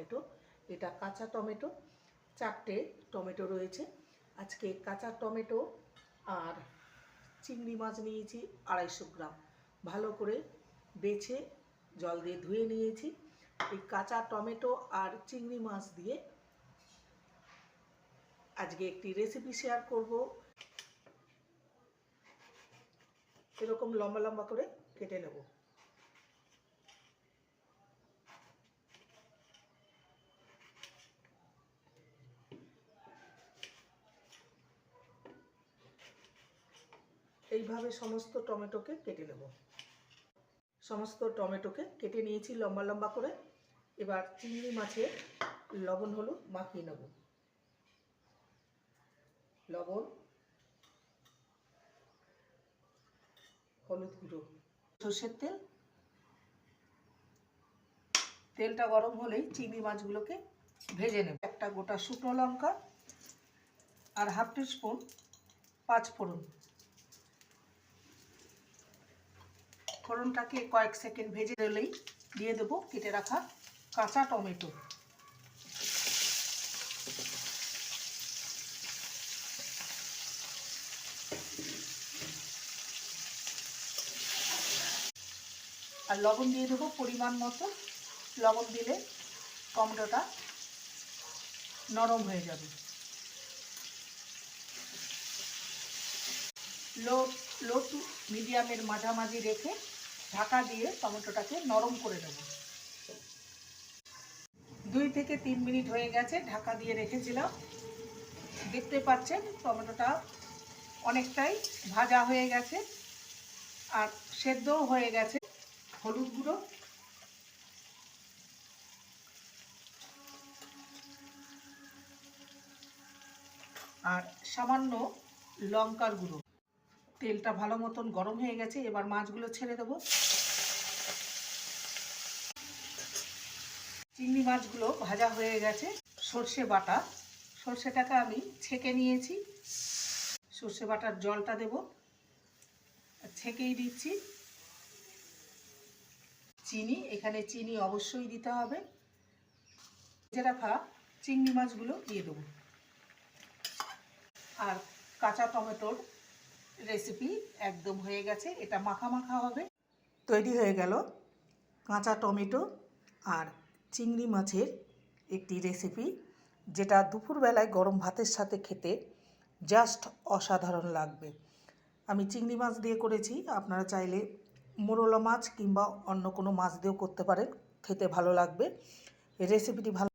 Tomato. এটা কাঁচা tomato, 4টে tomato রয়েছে। আজকে কাঁচা টমেটো আর চিংড়ি মাছ নিয়েছি 250 গ্রাম। ভালো করে বেছে জল দিয়ে ধুয়ে নিয়েছি। এই কাঁচা টমেটো আর চিংড়ি মাছ দিয়ে আজকে একটি রেসিপি শেয়ার করব। এরকম লম্বা লম্বা করে কেটে নেব। এইভাবে সমস্ত টমেটোকে কেটে নেব। সমস্ত টমেটোকে কেটে নিয়েছি লম্বা লম্বা করে। এবার চিংড়ি মাছে লবণ হলুদ মাখিয়ে নেব। লবণ, হলুদ গুঁড়ো, সর্ষের তেল। তেলটা গরম হলেই চিংড়ি মাছগুলোকে ভেজে নেব। একটা গোটা শুকনো লঙ্কা আর হাফ টিস্পুন 5 ফোড়ন। ফোড়নটাকে কয়েক সেকেন্ড ভেজে নিলেই দিয়ে দেবো কেটে রাখা কাঁচা টমেটো। আর লবণ দিয়ে দেবো পরিমাণ মতো। লবণ দিলে টমেটোটা নরম হয়ে যাবে। লো টু মিডিয়ামের মাঝামাঝি রেখে ঢাকা দিয়ে টমেটোটাকে নরম করে নেব। 2 থেকে 3 মিনিট হয়ে গেছে, ঢাকা দিয়ে রেখেছিলাম। দেখতে পাচ্ছেন টমেটোটা অনেকটাই ভাজা হয়ে গেছে আর সেদ্ধও হয়ে গেছে। হলুদ গুঁড়ো, আর সামান্য লঙ্কার গুঁড়ো। তেলটা ভালো মতন গরম হয়ে গেছে, এবার মাছগুলো ছেড়ে দেবো। চিংড়ি মাছগুলো ভাজা হয়ে গেছে। সর্ষে বাটা, সর্ষেটাকে আমি ছেঁকে নিয়েছি। সর্ষে বাটার জলটা দেব, ছেঁকেই দিচ্ছি। চিনি, এখানে চিনি অবশ্যই দিতে হবে। ভেজে রাখা চিংড়ি মাছগুলো দিয়ে দেবো। আর কাঁচা টমেটোর রেসিপি একদম হয়ে গেছে, এটা মাখা মাখা হবে। তৈরি হয়ে গেল কাঁচা টমেটো আর চিংড়ি মাছের একটি রেসিপি, যেটা দুপুরবেলায় গরম ভাতের সাথে খেতে জাস্ট অসাধারণ লাগবে। আমি চিংড়ি মাছ দিয়ে করেছি, আপনারা চাইলে মোরলা মাছ কিংবা অন্য কোনো মাছ দিয়েও করতে পারেন, খেতে ভালো লাগবে। রেসিপিটি ভালো